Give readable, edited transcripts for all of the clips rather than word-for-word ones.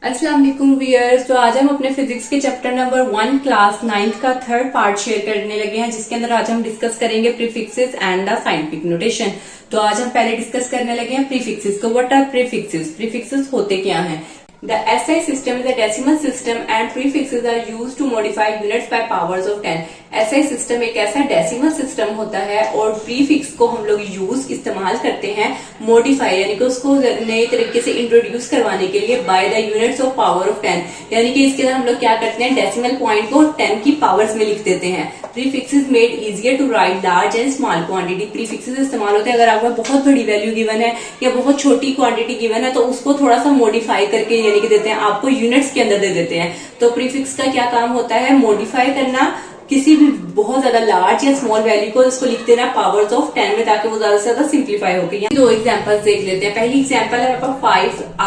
अस्सलाम वालेकुम व्यूअर्स। तो आज हम अपने फिजिक्स के चैप्टर नंबर 1 क्लास 9th का थर्ड पार्ट शेयर करने लगे हैं, जिसके अंदर आज हम डिस्कस करेंगे prefixes and the scientific notation. तो आज हम पहले डिस्कस करने लगे हैं प्रीफिक्सेस को। What are prefixes? प्रीफिक्सेस होते क्या हैं? The SI system is a decimal system and prefixes are used to modify units by powers of 10. SI system एक ऐसा डेसिमल सिस्टम होता है और प्रीफिक्स को हम लोग इस्तेमाल करते हैं मॉडिफाई, यानी कि उसको नए तरीके से इंट्रोड्यूस करवाने के लिए by the units of power of 10। यानी कि इसके अंदर हम लोग क्या करते हैं, डेसिमल पॉइंट को 10 की पावर्स में लिख देते हैं। Prefixes made easier to write large and small quantity. Prefixes इस्तेमाल होते हैं अगर आपको बहुत बड़ी वैल्यू गिवन है या बहुत छोटी क्वांटिटी गिवन है तो उसको थोड़ा सा मॉडिफाई करके यानी कि देते हैं, आपको यूनिट्स के अंदर दे देते हैं। तो प्रीफिक्स का क्या काम होता है? मॉडिफाई करना किसी भी बहुत ज्यादा लार्ज या स्मॉल वैल्यू को इसको लिख देना पावर्स ऑफ 10 में, ताकि वो ज्यादा से ज्यादा सिंप्लीफाई हो गई। दो एग्जांपल्स देख लेते हैं। पहली एग्जांपल है आपका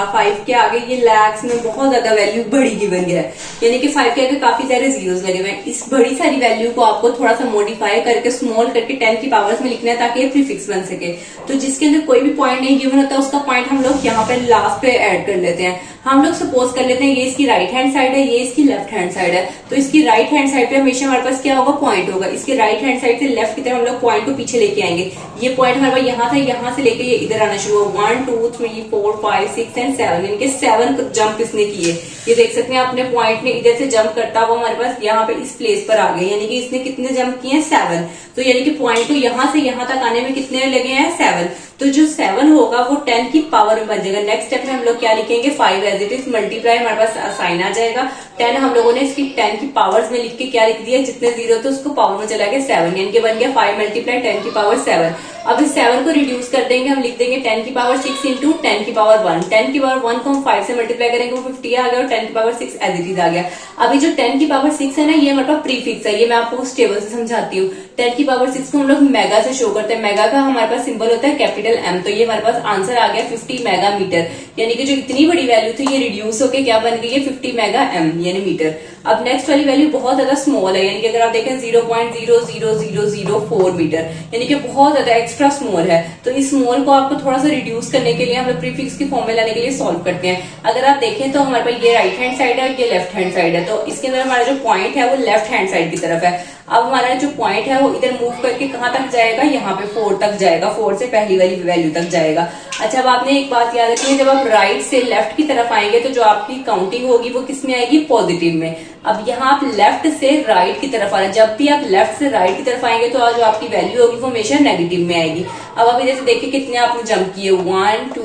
5 के आगे ये लैक्स में बहुत ज्यादा वैल्यू बड़ी गिवन है, यानी कि 5 के आगे काफी सारे जीरोस लगे हुए हैं। इस बड़ी सारी वैल्यू को आपको थोड़ा सा मॉडिफाई करके स्मॉल करके 10 की पावर्स में लिखना है ताकि ये प्रीफिक्स बन सके। तो जिसके अंदर कोई भी पॉइंट नहीं गिवन होता उसका पॉइंट हम लोग यहाँ पे लास्ट पे ऐड कर लेते हैं। हम लोग सपोज कर लेते हैं ये इसकी राइट हैंड साइड है, ये इसकी लेफ्ट हैंड साइड है। तो इसकी राइट हैंड साइड पे हमेशा हमारे पास क्या होगा, पॉइंट होगा। इसके राइट हैंड साइड से लेफ्ट की तरफ हम लोग पॉइंट को पीछे लेके आएंगे। ये पॉइंट हमारे पास यहाँ था, यहाँ से लेके ये इधर आना शुरू हुआ। 1 2 3 4 5 6 एंड 7, इनके 7 जंप इसने किए। ये देख सकते हैं अपने पॉइंट ने इधर से जंप करता हुआ हमारे पास यहाँ पे इस प्लेस पर आ गए, यानी कि इसने कितने जंप किए हैं, 7। तो यानी कि पॉइंट को यहाँ से यहाँ तक आने में कितने लगे हैं, 7। तो जो 7 होगा वो 10 की पावर में बन जाएगा। नेक्स्ट स्टेप में हम लोग क्या लिखेंगे, 5 एज इट इज मल्टीप्लाई, हमारे पास साइन आ जाएगा। 10 हम लोगों ने इसकी 10 की पावर्स में लिख के क्या लिख दिया, जितने जीरो थे उसको पावर में चला गया 7, यानी कि बन गया 5 मल्टीप्लाई 10 की पावर 7। अब इस 7 को रिड्यूस कर देंगे, हम लिख देंगे 10 की पावर 6 इंटू 10 की पावर 1। 10 की पावर 1 को हम 5 से मल्टीप्लाई करेंगे वो 50 आ गया और 10 की पावर 6 एज इट इज आ गया। अभी जो 10 की पावर 6 है ना, ये मतलब प्रीफिक्स है। ये मैं आपको उस टेबल से समझाती हूँ। 10 की पावर 6 को हम लोग मेगा से शो करते हैं। मेगा का हमारे पास सिंबल होता है कैपिटल M। तो ये हमारे पास आंसर आ गया 50 मेगा मीटर, यानी कि जो इतनी बड़ी वैल्यू थी ये रिड्यूस होकर क्या बन गई है, 50 मेगा M यानी मीटर। अब नेक्स्ट वाली वैल्यू बहुत ज्यादा स्मॉल है, यानी कि अगर आप देखें 0.00004 मीटर, यानी कि बहुत ज्यादा एक्स्ट्रा स्मॉल है। तो इस स्मॉल को आपको थोड़ा सा रिड्यूस करने के लिए हम लोग प्रीफिक्स की फॉर्म में लाने के लिए सॉल्व करते हैं। अगर आप देखें तो हमारे पास ये राइट हैंड साइड है, ये लेफ्ट हैंड साइड है। तो इसके अंदर हमारा जो पॉइंट है वो लेफ्ट हैंड साइड की तरफ है। अब हमारा जो पॉइंट है वो इधर मूव करके कहां तक जाएगा, यहाँ पे 4 तक जाएगा। 4 से पहली वाली वैल्यू तक जाएगा। अच्छा, अब आपने एक बात याद रखनी है, जब आप राइट से लेफ्ट की तरफ आएंगे तो जो आपकी काउंटिंग होगी वो किस में आएगी, पॉजिटिव में। अब यहाँ आप लेफ्ट से राइट की तरफ आ रहे हैं, जब भी आप लेफ्ट से राइट की तरफ आएंगे तो जो आपकी वैल्यू होगी वो हमेशा नेगेटिव में आएगी। अब अभी जैसे देखिए कितने आपने जंप किए, 1 2,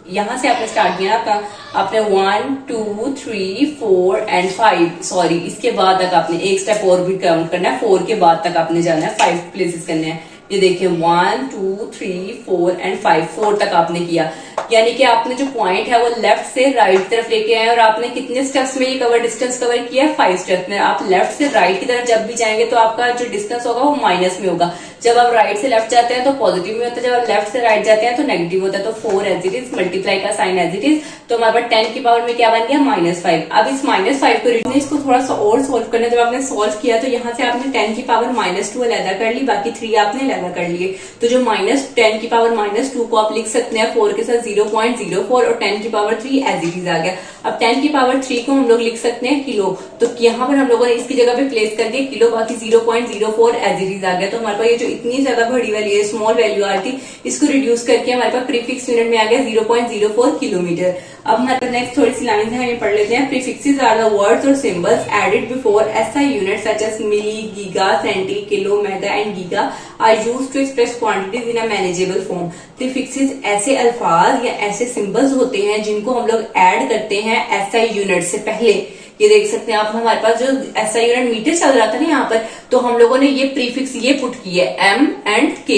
यहाँ से आपने स्टार्ट किया ना आपने 1 2 3 4 एंड 5, सॉरी इसके बाद तक आपने एक स्टेप और भी काउंट करना है। 4 के बाद तक आपने जाना है, 5 प्लेसेस करने हैं। ये देखिए 1 2 3 4 एंड 5, 4 तक आपने किया। यानी कि आपने जो पॉइंट है वो लेफ्ट से राइट तरफ लेके आए और आपने कितने स्टेप्स में ये डिस्टेंस कवर किया है, 5 स्टेप्स में। आप लेफ्ट से राइट की तरफ जब भी जाएंगे तो आपका जो डिस्टेंस होगा वो माइनस में होगा। जब आप राइट से लेफ्ट जाते हैं तो पॉजिटिव में होता है, जब आप लेफ्ट से राइट जाते हैं तो नेगेटिव होता है। तो 4 एज इट इज मल्टीप्लाई का साइन एज इट इज, तो हमारे पास 10 की पावर में क्या बन गया, -5। अब इस -5 को इसको थोड़ा सा और सोल्व करना। जब आपने सोल्व किया तो यहाँ से आपने 10 की पावर -2 अलग कर ली, बाकी 3 आपने अलग कर लिए। तो जो -10 की पावर -2 को आप लिख सकते हैं 4 के साथ 0.04 और 10 की पावर 3 एज इट इज आ गया। अब 10 की पावर 3 को हम लोग लिख सकते हैं किलो, तो यहाँ पर हम लोगों ने इसकी जगह पे प्लेस कर दिया किलो, बाकी 0.04 एज इट इज आ गया। तो हमारे पास ये जो इतनी ज्यादा बड़ी वैल्यू है, स्मॉल वैल्यू आ रही थी, इसको रिड्यूस करके हमारे पास प्रीफिक्स यूनिट में आ गया 0.04 किलोमीटर। अब हमारे नेक्स्ट थोड़ी सी लाइन है, पढ़ लेते हैं। प्रीफिक्सेस आर द वर्ड्स और symbols added before SI unit such as milli, giga, centi, kilo, mega and giga are used to express quantities in a manageable form. Prefixes ऐसे अल्फाज या ऐसे सिंबल्स होते हैं जिनको हम लोग ऐड करते हैं SI यूनिट से पहले। ये देख सकते हैं आप, हमारे पास जो SI यूनिट मीटर चल रहा था ना यहाँ पर, तो हम लोगों ने ये प्रीफिक्स ये पुट किए M एंड K,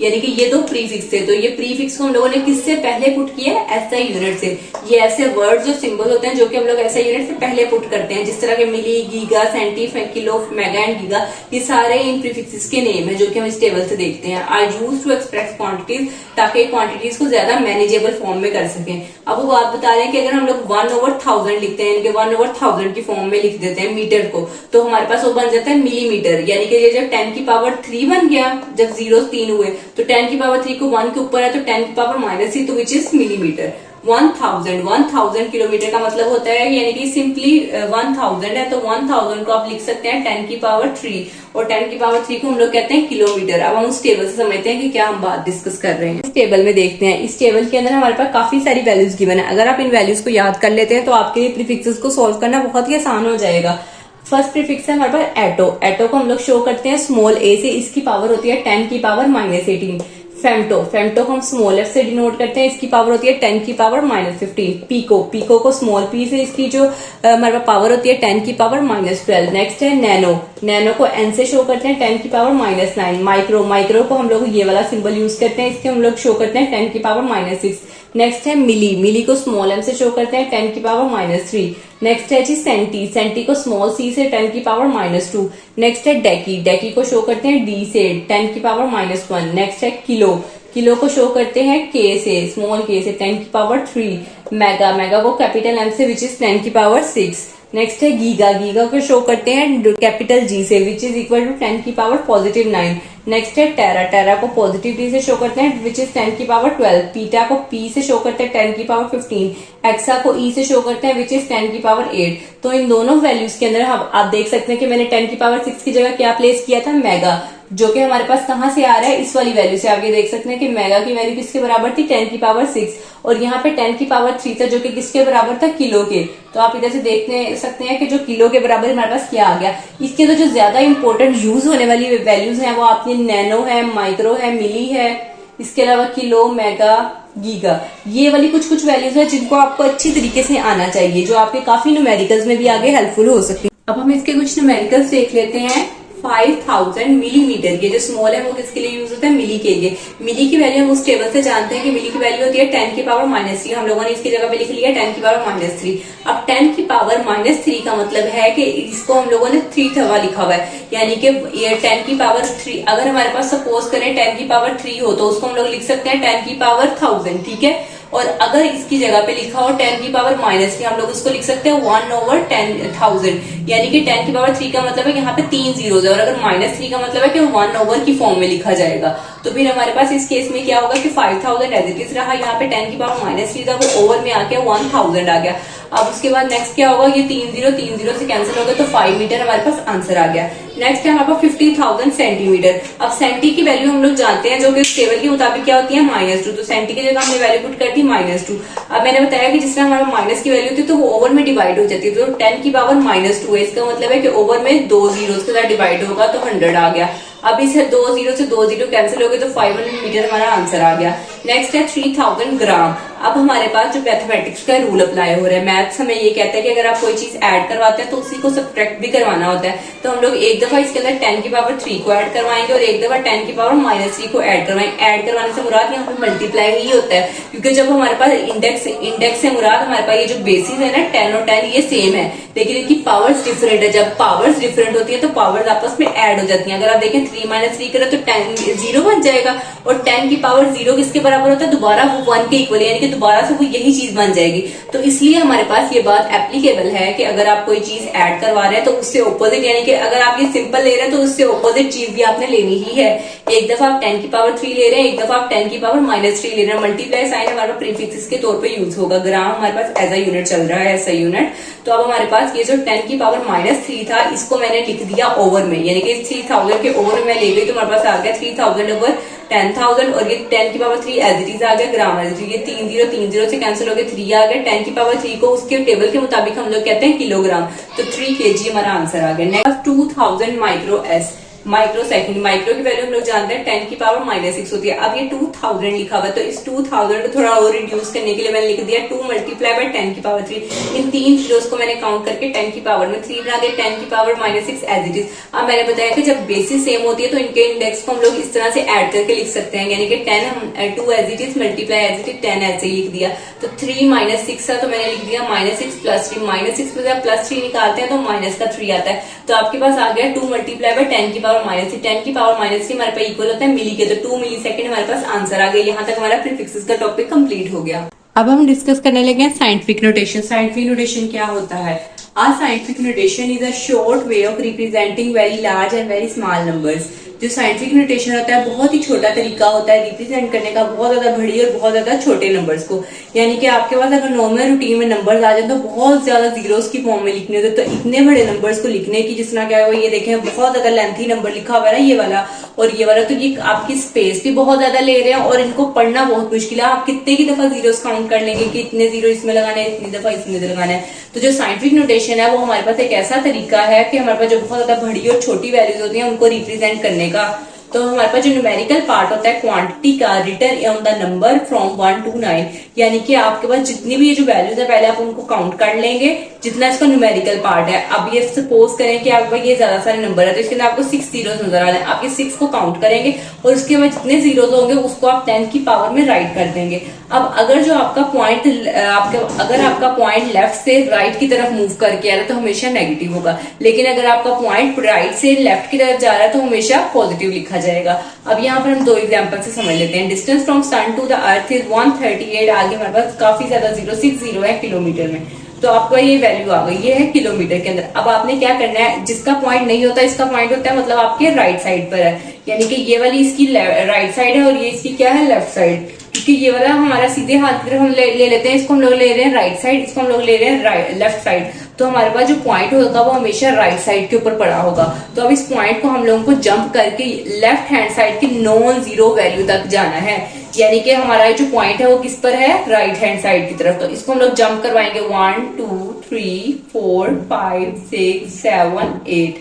यानी कि ये दो प्रीफिक्स थे। तो ये प्रीफिक्स को हम लोगों ने किससे पहले पुट किया है, SI यूनिट से। ये ऐसे वर्ड्स और सिंबल होते हैं जो कि हम लोग SI यूनिट से पहले पुट करते हैं, जिस तरह के milli, giga, centi, kilo, mega and giga, ये सारे इन प्रीफिक्सेस के नेम है जो कि हम इस टेबल से देखते हैं। Are used to express quantities, ताकि क्वांटिटीज को ज्यादा मैनेजेबल फॉर्म में कर सकें। अब वो बात बता रहे हैं कि अगर हम लोग 1/1000 लिखते हैं, यानी कि 1/1000 की फॉर्म में लिख देते हैं मीटर को, तो हमारे पास वो बन जाता है मिलीमीटर। यानी कि ये जब 10 की पावर 3 बन गया, जब 0 3 हुए, तो 10 की पावर 3 को 1 के ऊपर है तो 10 की पावर -3, तो विच इज मिलीमीटर। 1000 किलोमीटर का मतलब होता है, यानी कि सिंपली 1000 है तो 1000 को आप लिख सकते हैं 10 की पावर 3, और 10 की पावर 3 को हम लोग कहते हैं किलोमीटर। अब हम उस टेबल से समझते हैं कि क्या हम बात डिस्कस कर रहे हैं। इस टेबल में देखते हैं, इस टेबल के अंदर हमारे पास काफी सारी वैल्यूज गिवन है। अगर आप इन वैल्यूज को याद कर लेते हैं तो आपके लिए प्रीफिक्सेस को सोल्व करना बहुत ही आसान हो जाएगा। फर्स्ट प्रीफिक्स है हमारे पास एटो। एटो को हम लोग शो करते हैं स्मॉल ए से, इसकी पावर होती है 10 की पावर -18। फेम्टो, फेम्टो को हम स्मॉल एफ से डिनोट करते हैं, इसकी पावर होती है 10 की पावर -15। पीको, पीको को स्मॉल पी से, इसकी जो हमारे पास पावर होती है 10 की पावर -12। नेक्स्ट है नैनो, नैनो को एन से शो करते हैं 10 की पावर -9। माइक्रो, माइक्रो को हम लोग ये वाला सिंबल यूज करते हैं, इसके हम लोग शो करते हैं 10 की पावर -6। नेक्स्ट है मिली, मिली को स्मॉल एम से शो करते हैं 10 की पावर -3। नेक्स्ट है जी सेंटी, सेंटी को स्मॉल सी से 10 की पावर -2। नेक्स्ट है डेकी, डेकी को शो करते हैं डी से 10 की पावर -1। नेक्स्ट है किलो, किलो को शो करते हैं के से, स्मॉल के से 10 की पावर 3। मेगा, मेगा को कैपिटल एम से विच इज 10 की पावर 6। नेक्स्ट है गीगा, गीगा को शो करते हैं कैपिटल जी से विच इज इक्वल टू 10 की पावर +9। नेक्स्ट है टेरा, टेरा को पॉजिटिव डी से शो करते हैं विच इज 10 की पावर 12। पीटा को पी से शो करते हैं 10 की पावर 15। एक्सा को ई से शो करते हैं विच इज 10 की पावर 8। तो इन दोनों वैल्यूज के अंदर आप देख सकते हैं कि मैंने 10 की पावर 6 की जगह क्या प्लेस किया था, मेगा, जो कि हमारे पास कहां से आ रहा है, इस वाली वैल्यू से। आप ये देख सकते हैं कि मेगा की वैल्यू किसके बराबर थी, 10 की पावर 6, और यहाँ पे 10 की पावर 3 था जो कि किसके बराबर था, किलो के। तो आप इधर से देख सकते हैं कि जो किलो के बराबर हमारे पास क्या आ गया। इसके अंदर जो ज्यादा इंपॉर्टेंट यूज होने वाली वैल्यूज हैं वो आपकी नैनो है, माइक्रो है, मिली है, इसके अलावा किलो, मेगा, गीगा, ये वाली कुछ कुछ वैल्यूज है जिनको आपको अच्छी तरीके से आना चाहिए, जो आपके काफी न्यूमेरिकल्स में भी आगे हेल्पफुल हो सकती है। अब हम इसके कुछ न्यूमेरिकल्स देख लेते हैं। 5000 मिलीमीटर, ये जो स्मॉल है वो किसके लिए यूज होता है, मिली के लिए। मिली की वैल्यू हम उस टेबल से जानते हैं कि मिली की वैल्यू होती है 10 की पावर -3। हम लोगों ने इसकी जगह पे लिख लिया 10 की पावर -3। अब 10 की पावर -3 का मतलब है कि इसको हम लोगों ने 3 थवा लिखा हुआ है, यानी कि ये 10 की पावर 3, अगर हमारे पास सपोज करें 10 की पावर 3 हो तो उसको हम लोग लिख सकते हैं 10 की पावर 1000, ठीक है। और अगर इसकी जगह पे लिखा हो 10 की पावर -3, हम लोग उसको लिख सकते हैं 1/10,000, यानी कि 10 की पावर 3 का मतलब है यहाँ पे 3 जीरोज है, और अगर -3 का मतलब है कि 1/, की फॉर्म में लिखा जाएगा। तो फिर हमारे पास इस केस में क्या होगा कि 5000 एज इट इज रहा, यहाँ पे 10 की पावर -3 था, वो ओवर में आके 1000 आ गया। अब उसके बाद नेक्स्ट क्या होगा, ये 3 जीरो से कैंसिल हो गया तो 5 मीटर हमारे पास आंसर आ गया। नेक्स्ट है हमारे पास 50,000 सेंटीमीटर। अब सेंटी की वैल्यू हम लोग जानते हैं जो कि टेबल के मुताबिक क्या होती है, -2, तो सेंटी की जगह हमने वैल्यू पुट कर दी -2। अब मैंने बताया कि जिस तरह हमारे माइनस की वैल्यू थी तो वो ओवर में डिवाइड हो जाती है, तो 10 की पावर -2 है, इसका मतलब है कि ओवर में 2 जीरोस के साथ डिवाइड होगा तो 100 आ गया। अब इस 2 जीरो से 2 जीरो कैंसिल हो गए तो 500 मीटर हमारा आंसर आ गया। नेक्स्ट है 3000 ग्राम। अब हमारे पास जो मैथमेटिक्स का रूल अप्लाई हो रहा है, मैथ्स हमें ये कहता है कि अगर आप कोई चीज ऐड करवाते हैं तो उसी को सब्ट्रैक्ट भी करवाना होता है। तो हम लोग एक दफा इसके अंदर 10 की पावर 3 को ऐड करवाएंगे और एक दफा 10 की पावर -3 को ऐड करवाएंगे। ऐड करवाने से मुराद यहाँ पे मल्टीप्लाई ही होता है, क्योंकि जब हमारे पास इंडेक्स से मुराद हमारे पास ये जो बेसिस है ना 10 और 10 ये सेम है, लेकिन इनकी पावर्स डिफरेंट है। जब पावर्स डिफरेंट होती है तो पावर्स आपस में ऐड हो जाती है। अगर आप देखें 3 - 3 करें तो 10 0 बन जाएगा, और 10 की पावर 0 किसके बराबर होता है, दोबारा वो 1 के इक्वल, यानी कि दोबारा से वो यही चीज बन जाएगी। तो इसलिए हमारे पास ये बात एप्लीकेबल है कि अगर आप कोई चीज ऐड करवा रहे हैं तो उससे ऑपोजिट, यानी कि अगर आप ये सिंपल ले रहे हैं तो उससे ऑपोजिट चीज भी आपने लेनी ही है। एक दफा आप 10 की पावर 3 ले रहे हैं, एक दफा आप 10 की पावर -3 ले रहे हैं। मल्टीप्लाई साइन हमारे प्रीफिक्स के तौर पे यूज होगा। ग्राम हमारे पास एज अ यूनिट चल रहा है, ऐसा यूनिट। तो अब हमारे पास ये जो 10 की पावर -3 था इसको मैंने लिख दिया ओवर में, यानी कि 3000 के ओवर में ले गई तो हमारे पास आ गया 3000 ओवर 10,000, और ये 10 की पावर 3 एज इट इज आ गया, ग्राम एज इट इज। ये 3 जीरो से कैंसिल हो गया, 3 आ गया। 10 की पावर 3 को उसके टेबल के मुताबिक हम लोग कहते हैं किलोग्राम, तो 3 kg हमारा आंसर आ गया। Next 2000 micro S, micro second. Micro की वैल्यू हम लोग जानते हैं 10 की पावर -6 होती है। अब ये 2000 लिखा हुआ है तो इस 2000 को थोड़ा और रिड्यूस करने के लिए मैंने लिख दिया 2 × 10 की पावर 3। इन 3 जीरोस को मैंने काउंट करके 10 की पावर में 3 बना दिया, 10 की पावर -6 एज इट इज। अब मैंने बताया कि जब बेसिस सेम होती है तो इनके इंडेक्स को हम लोग इस तरह से ऐड करके लिख सकते हैं, यानी कि 10 हम 2 as it is multiply as it is 10 ऐसे ही लिख दिया। तो 3 - 6 था तो मैंने लिख दिया -6 + 3। -6 में जब +3 निकालते हैं तो माइनस का 3 आता है, तो आपके पास आ गया 2 × 10 की पावर -3। 10 की पावर -3 हमारे पास इक्वल होता है मिली के, तो 2 मिली सेकंड हमारे पास आंसर आ गया। यहाँ तक हमारा प्रीफिक्सेस का टॉपिक कंप्लीट हो गया। अब हम डिस्कस करने लगे हैं साइंटिफिक नोटेशन। साइंटिफिक नोटेशन क्या होता है? A scientific notation is a short way of representing very large and very small numbers. जो साइंटिफिक नोटेशन होता है बहुत ही छोटा तरीका होता है रिप्रेजेंट करने का बहुत ज्यादा बड़ी और बहुत ज्यादा छोटे नंबर्स को। यानी कि आपके पास अगर नॉर्मल रूटीन में नंबर्स आ जाए तो बहुत ज्यादा जीरोस की फॉर्म में लिखने होते, तो इतने बड़े नंबर्स को लिखने की जिस तरह क्या है, ये देखें बहुत ज्यादा लेंथी नंबर लिखा हुआ है ना ये वाला और ये वाला, तो ये आपकी स्पेस भी बहुत ज्यादा ले रहे हैं और इनको पढ़ना बहुत मुश्किल है। आप कितने की दफा जीरोस काउंट कर लेंगे कि इतने जीरो इसमें लगाने हैं, इतनी दफा इसमें लगाना है। तो जो साइंटिफिक नोटेशन है वो हमारे पास एक ऐसा तरीका है कि हमारे पास जो बहुत ज्यादा बड़ी और छोटी वैल्यूज होती हैं उनको रिप्रेजेंट करने का। तो हमारे पास जो न्यूमेरिकल पार्ट होता है क्वांटिटी का return on the number from 1 to 9, यानी कि आपके पास जितनी भी ये जो वैल्यूज है पहले आप उनको काउंट कर लेंगे जितना इसका न्यूमेरिकल पार्ट है। अब ये सपोज करें कि आपके पास ये ज्यादा सारे नंबर है तो इसके अंदर आपको 6 जीरोस नजर आ रहे हैं, आप ये 6 को काउंट करेंगे और उसके बाद जितने जीरोस होंगे उसको आप 10 की पावर में राइट कर देंगे। अब अगर जो आपका पॉइंट अगर आपका पॉइंट लेफ्ट से राइट की तरफ मूव करके आ रहा है तो हमेशा नेगेटिव होगा, लेकिन अगर आपका पॉइंट राइट से लेफ्ट की तरफ जा रहा है तो हमेशा पॉजिटिव लिखा जाएगा। अब यहाँ पर हम दो एग्जांपल से समझ लेते हैं। Distance from sun to the earth is 138, आगे हमारे पास काफी ज्यादा 060 है किलोमीटर में, तो आपका ये वैल्यू आ गई, ये है किलोमीटर के अंदर। अब आपने क्या करना है, जिसका पॉइंट नहीं होता इसका पॉइंट होता है मतलब आपके राइट साइड पर है, यानी कि ये वाली इसकी राइट साइड है और ये इसकी क्या है लेफ्ट साइड, क्योंकि ये वाला हमारा सीधे हाथ की तरफ हम ले लेते हैं, इसको हम लोग ले रहे हैं राइट साइड, इसको हम लोग ले रहे हैं लेफ्ट साइड, तो हमारे पास जो पॉइंट होगा वो हमेशा राइट साइड के ऊपर पड़ा होगा। तो अब इस पॉइंट को हम लोगों को जंप करके लेफ्ट हैंड साइड की नॉन जीरो वैल्यू तक जाना है, यानी कि हमारा जो पॉइंट है वो किस पर है, राइट हैंड साइड की तरफ। तो इसको हम लोग जंप करवाएंगे 1 2 3 4 5 6 7 8,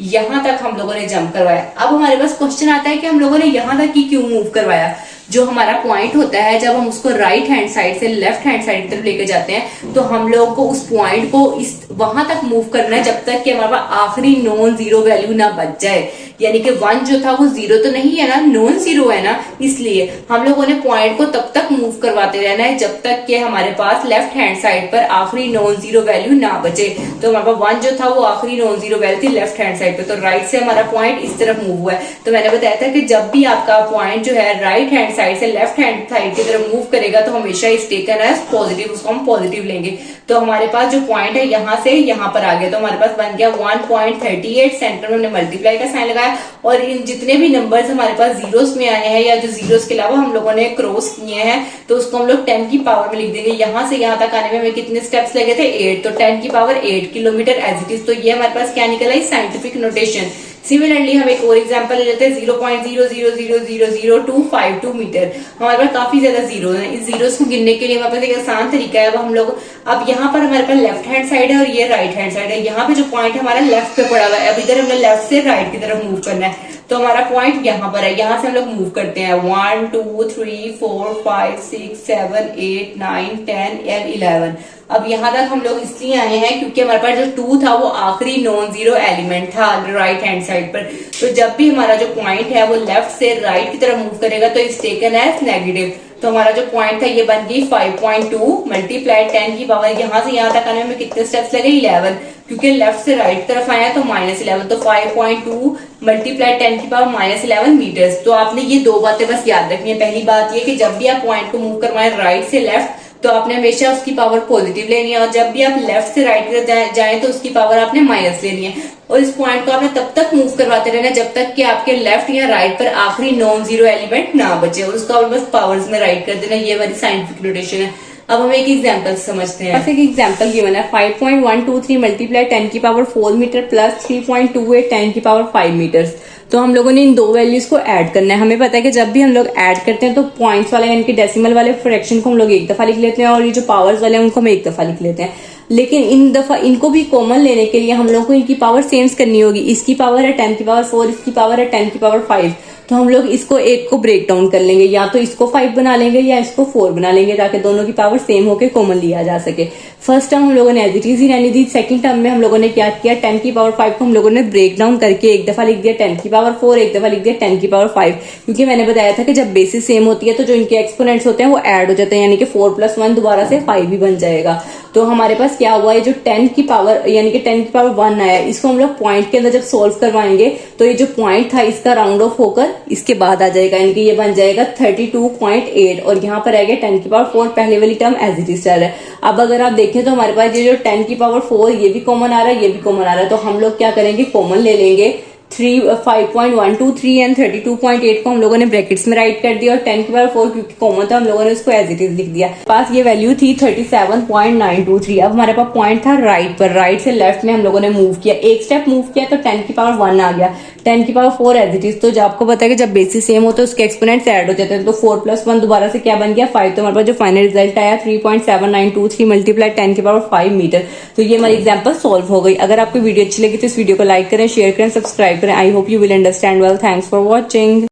यहां तक हम लोगों ने जंप करवाया। अब हमारे पास क्वेश्चन आता है कि हम लोगों ने यहां तक ही क्यों मूव करवाया। जो हमारा पॉइंट होता है जब हम उसको राइट हैंड साइड से लेफ्ट हैंड साइड की तरफ लेके जाते हैं तो हम लोगों को उस पॉइंट को इस वहां तक मूव करना है जब तक कि हमारे पास आखिरी नॉन जीरो वैल्यू ना बच जाए, यानी कि 1 जो था वो जीरो तो नहीं है ना, नॉन जीरो है ना, इसलिए हम लोगों ने पॉइंट को तब तक मूव करवाते रहना है जब तक कि हमारे पास लेफ्ट हैंड साइड पर आखिरी नॉन जीरो वैल्यू ना बचे। तो हमारे पास 1 जो था वो आखिरी नॉन जीरो वैल्यू थी लेफ्ट हैंड साइड पे, तो राइट से हमारा पॉइंट इस तरफ मूव हुआ है। तो मैंने बताया था कि जब भी आपका पॉइंट जो है राइट हैंड साइड से लेफ्ट हैंड साइड की तरफ मूव करेगा तो हमेशा इस टेकन एज पॉजिटिव, उसको हम पॉजिटिव लेंगे। तो हमारे पास जो पॉइंट है यहाँ से यहाँ पर आ गया, तो हमारे पास बन गया 1.38, सेंटर में हमने मल्टीप्लाई का साइन लगाया और इन जितने भी नंबर्स हमारे पास जीरोस में आए हैं या जो जीरोस के अलावा हम लोगों ने क्रॉस किए हैं तो उसको हम लोग 10 की पावर में लिख देंगे। यहाँ से यहाँ तक आने में हमें कितने स्टेप्स लगे थे, 8, तो 10 की power 8 kilometre as it is. तो ये हमारे पास क्या निकला है, साइंटिफिक नोटेशन। सिमिलरली हम एक और एग्जांपल ले लेते हैं 0.00000252 मीटर। हमारे पास काफी ज्यादा जीरो है, इस जीरोस को गिनने के लिए हमारे पास एक आसान तरीका है। अब हम लोग अब यहाँ पर हमारे पास लेफ्ट हैंड साइड है और ये राइट हैंड साइड है, यहाँ पे जो पॉइंट हमारा लेफ्ट पे पड़ा हुआ है, अब इधर हमने लेफ्ट से राइट की तरफ मूव करना है, तो हमारा पॉइंट यहाँ पर है, यहाँ से हम लोग मूव करते हैं 1 2 3 4 5 6 7 8 9 10 11। अब यहाँ तक हम लोग इसलिए आए हैं क्योंकि हमारे पास जो 2 था वो आखिरी नॉन जीरो एलिमेंट था राइट हैंड साइड पर। तो जब भी हमारा जो पॉइंट है वो लेफ्ट से राइट की तरफ मूव करेगा तो इट्स टेकन एज नेगेटिव। तो हमारा जो पॉइंट था ये बन गई 5.2 मल्टीप्लाई 10 की पावर, यहाँ से यहाँ तक आने में कितने स्टेप्स लगे, 11, क्योंकि लेफ्ट से राइट तरफ आया तो -11, तो 5.2 मल्टीप्लाई 10 की पावर -11 मीटर्स। तो आपने ये दो बातें बस याद रखनी है। पहली बात ये कि जब भी आप पॉइंट को मूव करवाएं राइट से लेफ्ट तो आपने हमेशा उसकी पावर पॉजिटिव लेनी है, और जब भी आप लेफ्ट से राइट की तरफ जाएं तो उसकी पावर आपने माइनस लेनी है। और इस पॉइंट को आपने तब तक मूव करवाते रहना जब तक कि आपके लेफ्ट या राइट पर आखिरी नॉन जीरो एलिमेंट ना बचे, और उसको बस पावर्स में राइट कर देना। ये वाली साइंटिफिक नोटेशन है। अब हम एक एग्जांपल समझते हैं। एक एग्जांपल गिवन है 5.123 मल्टीप्लाई 10 की पावर 4 मीटर प्लस 3.28 10 की पावर 5 मीटर्स। तो हम लोगों ने इन दो वैल्यूज को ऐड करना है। हमें पता है कि जब भी हम लोग ऐड करते हैं तो पॉइंट्स वाले यानी कि डेसिमल वाले फ्रैक्शन को हम लोग एक दफा लिख लेते हैं और ये जो पावर्स वाले हैं उनको हम एक दफा लिख लेते हैं, लेकिन इन दफा इनको भी कॉमन लेने के लिए हम लोग को इनकी पावर सेम करनी होगी। इसकी पावर है 10 की पावर 4, इसकी पावर है 10 की पावर 5, तो हम लोग इसको एक को ब्रेक डाउन कर लेंगे, या तो इसको 5 बना लेंगे या इसको 4 बना लेंगे ताकि दोनों की पावर सेम होके कॉमन लिया जा सके। फर्स्ट टर्म हम लोगों ने एज इट इज ही रहने दी। सेकंड टर्म में हम लोगों ने क्या किया, 10 की पावर 5 को हम लोगों ने ब्रेक डाउन करके एक दफा लिख दिया 10 की पावर 4, एक दफा लिख दिया 10 की पावर 5, क्योंकि मैंने बताया था कि जब बेसिस सेम होती है तो जो इनके एक्सपोनेंट्स होते हैं वो ऐड हो जाते हैं, यानी कि 4 + 1 दोबारा से 5 भी बन जाएगा। तो हमारे पास क्या हुआ है, जो 10 की पावर यानी कि 10 की पावर 1 आया, इसको हम लोग पॉइंट के अंदर जब सोल्व करवाएंगे तो ये जो पॉइंट था इसका राउंड ऑफ होकर इसके बाद आ जाएगा, यानी कि ये बन जाएगा 32.8, और यहाँ पर आएगा 10 की पावर 4, पहले वाली टर्म एज इट इज चल रहा है। अब अगर आप देखें तो हमारे पास ये जो 10 की पावर 4 ये भी कॉमन आ रहा है, ये भी कॉमन आ रहा है, तो हम लोग क्या करेंगे, कॉमन ले लेंगे 5.123 एंड 32.8 को हम लोगों ने ब्रैकेट्स में राइट कर दिया और 10 की पावर 4 क्योंकि कॉमन था हम लोगों ने उसको एज इट इज लिख दिया। पास ये वैल्यू थी 37.923। अब हमारे पास पॉइंट था राइट पर, राइट से लेफ्ट में हम लोगों ने मूव किया, एक स्टेप मूव किया तो 10 की पावर 1 आ गया, 10 की पावर 4 एज इट इज। तो जब आपको पता है कि जब बेसिस सेम हो तो उसके एक्सपोनेंट्स ऐड हो जाते हैं, तो 4 + 1 दोबारा से क्या बन गया 5। तो हमारे पास जो फाइनल रिजल्ट आया 3.7923 मल्टीप्लाई 10 की पावर 5 मीटर। तो ये हमारी एग्जाम्पल सॉल्व हो गई। अगर आपको वीडियो अच्छी लगी तो इस वीडियो को लाइक करें, शेयर करें, सब्सक्राइब करें। I hope you will understand well. Thanks for watching.